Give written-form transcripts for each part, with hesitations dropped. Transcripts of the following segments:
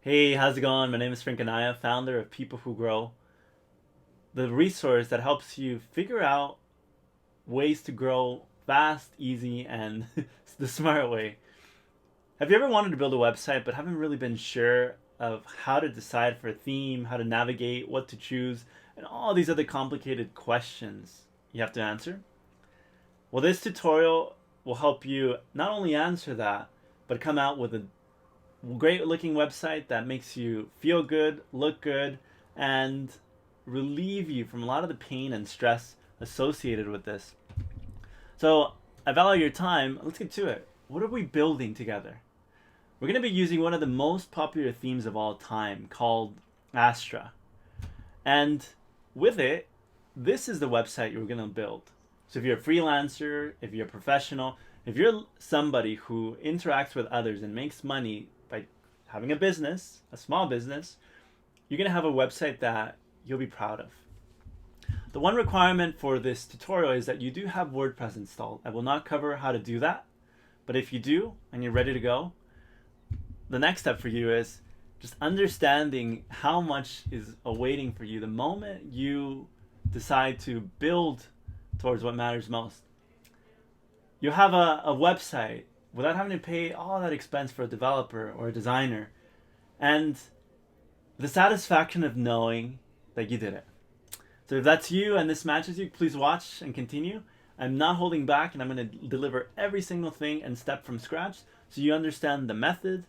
Hey, how's it going? My name is Frank Anaya, founder of People Who Grow, the resource that helps you figure out ways to grow fast, easy, and the smart way. Have you ever wanted to build a website but haven't really been sure of how to decide for a theme, how to navigate, what to choose, and all these other complicated questions you have to answer? Well, this tutorial will help you not only answer that, but come out with a great looking website that makes you feel good, look good, and relieve you from a lot of the pain and stress associated with this. So, I value your time. Let's get to it. What are we building together? We're going to be using one of the most popular themes of all time called Astra. And with it, this is the website you're going to build. So if you're a freelancer, if you're a professional, if you're somebody who interacts with others and makes money by having a business, a small business, you're going to have a website that you'll be proud of. The one requirement for this tutorial is that you do have WordPress installed. I will not cover how to do that, but if you do and you're ready to go, the next step for you is just understanding how much is awaiting for you the moment you decide to build towards what matters most. You'll have a website without having to pay all that expense for a developer or a designer, and the satisfaction of knowing that you did it. So if that's you and this matches you, please watch and continue. I'm not holding back, and I'm going to deliver every single thing and step from scratch so you understand the method,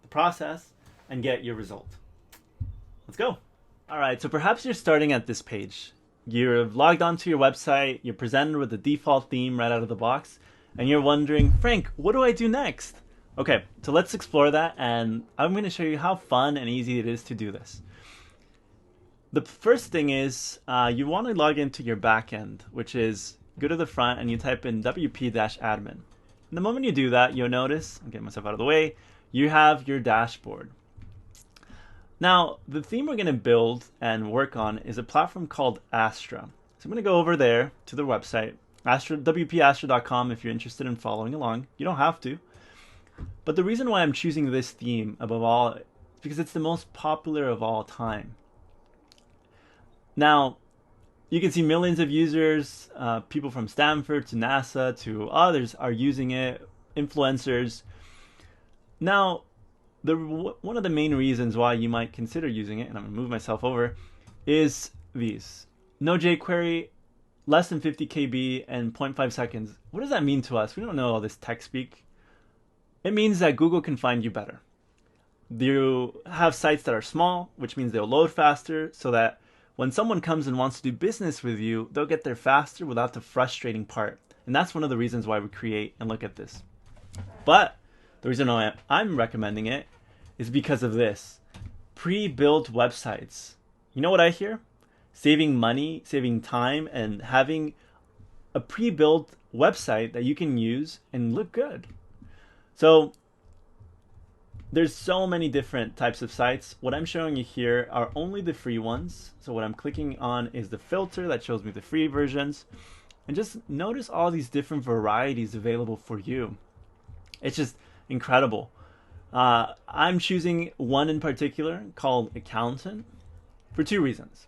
the process, and get your result. Let's go. All right, so perhaps you're starting at this page. You're logged onto your website, you're presented with the default theme right out of the box, and you're wondering, Frank, what do I do next? Okay, so let's explore that, and I'm going to show you how fun and easy it is to do this. The first thing is you want to log into your backend, which is go to the front and you type in wp-admin. And the moment you do that, you'll notice, I'm getting myself out of the way, you have your dashboard. Now, the theme we're going to build and work on is a platform called Astra. So I'm going to go over there to the website, wpastra.com, if you're interested in following along. You don't have to. But the reason why I'm choosing this theme above all is because it's the most popular of all time. Now, you can see millions of users, people from Stanford to NASA to others are using it, influencers. Now, one of the main reasons why you might consider using it, and I'm going to move myself over, is these. No jQuery, less than 50 KB, and 0.5 seconds. What does that mean to us? We don't know all this tech speak. It means that Google can find you better. You have sites that are small, which means they'll load faster, so that when someone comes and wants to do business with you, they'll get there faster without the frustrating part. And that's one of the reasons why we create and look at this. But the reason why I'm recommending it is because of this. Pre-built websites. You know what I hear? Saving money, saving time, and having a pre-built website that you can use and look good. So there's so many different types of sites. What I'm showing you here are only the free ones. So what I'm clicking on is the filter that shows me the free versions. And just notice all these different varieties available for you. It's just incredible. I'm choosing one in particular called Accountant for two reasons.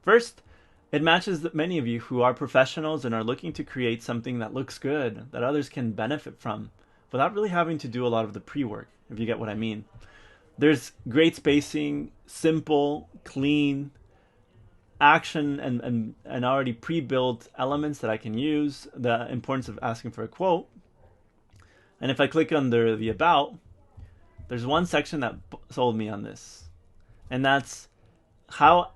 First, it matches many of you who are professionals and are looking to create something that looks good, that others can benefit from, without really having to do a lot of the pre-work, if you get what I mean. There's great spacing, simple, clean, action, and already pre-built elements that I can use, the importance of asking for a quote. And if I click under the About, there's one section that sold me on this. And that's how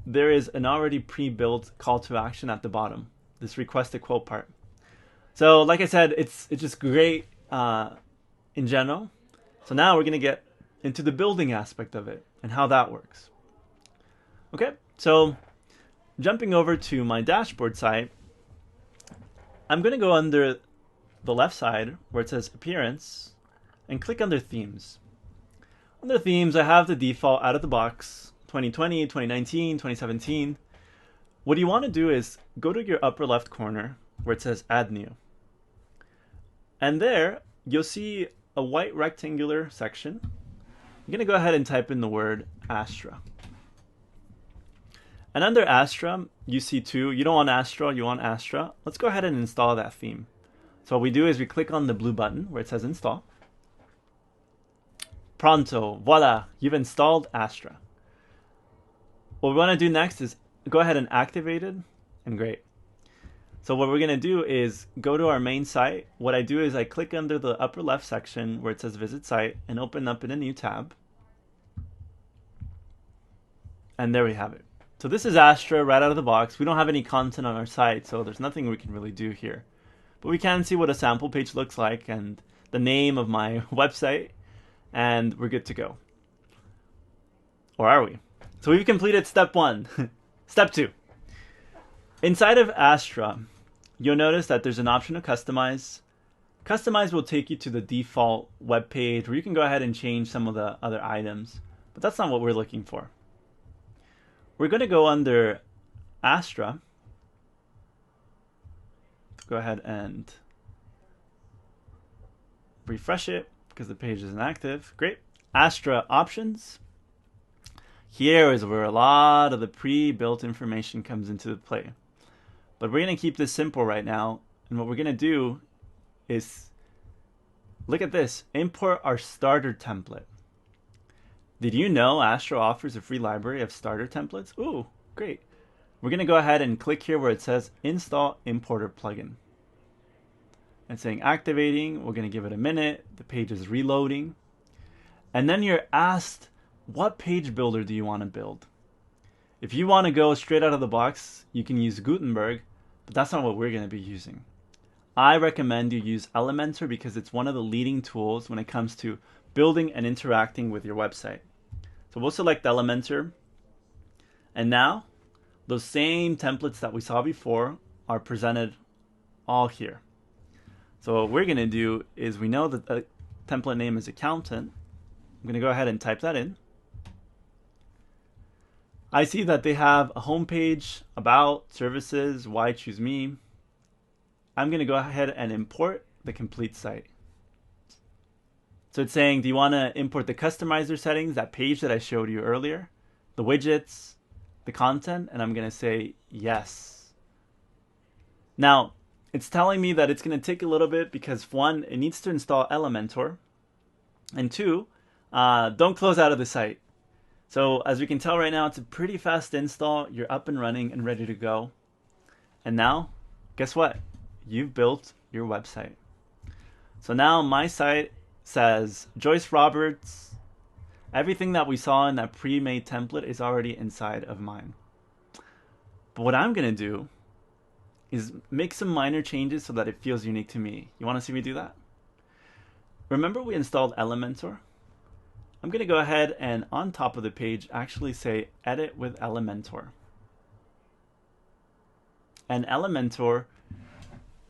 there is an already pre-built call to action at the bottom, this request a quote part. So like I said, it's just great in general. So now we're going to get into the building aspect of it and how that works. Okay, so jumping over to my dashboard site, I'm going to go under the left side where it says Appearance and click under Themes. Under Themes, I have the default out of the box 2020, 2019, 2017. What you want to do is go to your upper left corner where it says Add New. And there, you'll see a white rectangular section I'm going to go ahead and type in the word Astra. And under Astra, you see two. You don't want Astra, you want Astra. Let's go ahead and install that theme. So what we do is we click on the blue button where it says install. Pronto, voila, you've installed Astra. What we want to do next is go ahead and activate it, and great. So what we're going to do is go to our main site. What I do is I click under the upper left section where it says visit site and open up in a new tab. And there we have it. So this is Astra right out of the box. We don't have any content on our site, so there's nothing we can really do here. But we can see what a sample page looks like and the name of my website, and we're good to go. Or are we? So we've completed step 1. Step 2. Inside of Astra, you'll notice that there's an option to customize. Customize will take you to the default web page where you can go ahead and change some of the other items, but that's not what we're looking for. We're going to go under Astra. Go ahead and refresh it because the page isn't active. Great. Astra options. Here is where a lot of the pre-built information comes into play. But we're going to keep this simple right now. And what we're going to do is, look at this, import our starter template. Did you know Astra offers a free library of starter templates? Ooh, great. We're going to go ahead and click here where it says install importer plugin. It's saying activating. We're going to give it a minute. The page is reloading. And then you're asked, what page builder do you want to build? If you want to go straight out of the box, you can use Gutenberg, but that's not what we're going to be using. I recommend you use Elementor because it's one of the leading tools when it comes to building and interacting with your website. So we'll select Elementor. And now, those same templates that we saw before are presented all here. So what we're going to do is, we know that the template name is accountant. I'm going to go ahead and type that in. I see that they have a homepage, about, services, why choose me. I'm going to go ahead and import the complete site. So it's saying, do you want to import the customizer settings, that page that I showed you earlier, the widgets, the content? And I'm going to say yes. Now, it's telling me that it's going to take a little bit because, one, it needs to install Elementor, and two, don't close out of the site. So as we can tell right now, it's a pretty fast install. You're up and running and ready to go. And now, guess what? You've built your website. So now my site says Joyce Roberts. Everything that we saw in that pre-made template is already inside of mine. But what I'm going to do is make some minor changes so that it feels unique to me. You want to see me do that? Remember we installed Elementor? I'm going to go ahead and on top of the page actually say edit with Elementor. And Elementor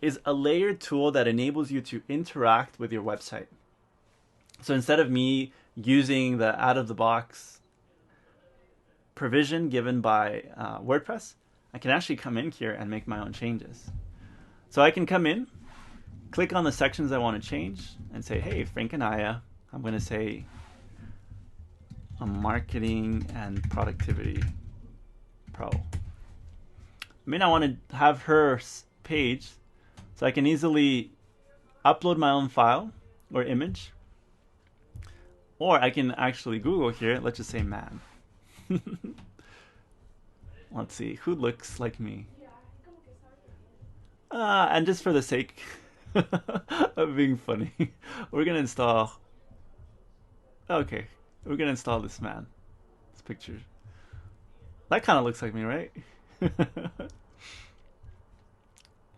is a layered tool that enables you to interact with your website. So instead of me using the out-of-the-box provision given by WordPress, I can actually come in here and make my own changes. So I can come in, click on the sections I want to change, and say, hey, Frank and Aya, I'm going to say marketing and productivity pro. I mean, I want to have her page, so I can easily upload my own file or image. Or I can actually Google here, let's just say man. Let's see, who looks like me? And just for the sake of being funny, we're going to install... Okay, we're going to install this man. This picture. That kind of looks like me, right?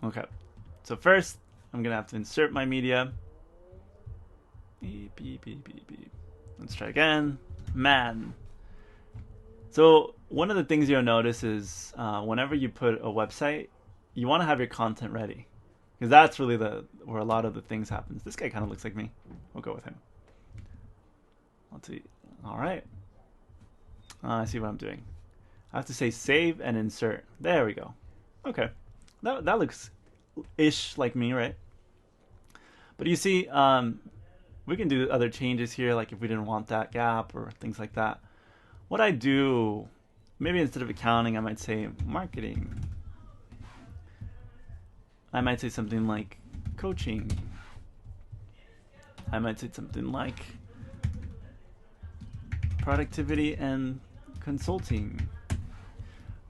Okay, so first I'm going to have to insert my media. Beep, beep, beep, beep, beep. Let's try again. Man. So one of the things you'll notice is whenever you put a website, you want to have your content ready, because that's really where a lot of the things happens. This guy kind of looks like me. We'll go with him. Let's see. All right. I see what I'm doing. I have to say save and insert. There we go. Okay. That looks ish like me, right? But you see, We can do other changes here, like if we didn't want that gap or things like that. What I do, maybe instead of accounting, I might say marketing. I might say something like coaching. I might say something like productivity and consulting.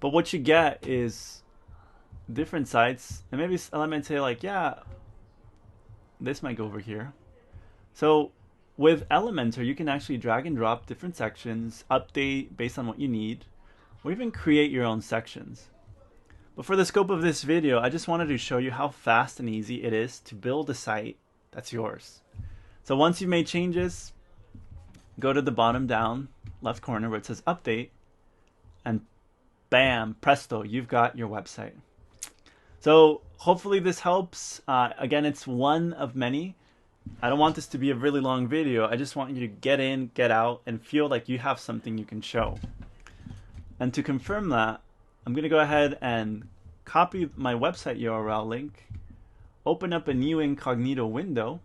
But what you get is different sites, and maybe I might say like, yeah, this might go over here. So with Elementor, you can actually drag and drop different sections, update based on what you need, or even create your own sections. But for the scope of this video, I just wanted to show you how fast and easy it is to build a site that's yours. So once you've made changes, go to the bottom down left corner where it says update, and bam, presto, you've got your website. So hopefully this helps. Again, it's one of many. I don't want this to be a really long video. I just want you to get in, get out, and feel like you have something you can show. And to confirm that, I'm going to go ahead and copy my website URL link, open up a new incognito window,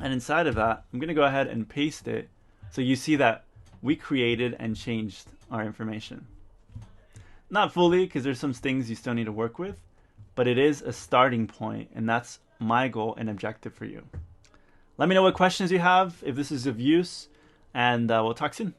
and inside of that, I'm going to go ahead and paste it so you see that we created and changed our information. Not fully, because there's some things you still need to work with, but it is a starting point, and that's my goal and objective for you. Let me know what questions you have, if this is of use, and we'll talk soon.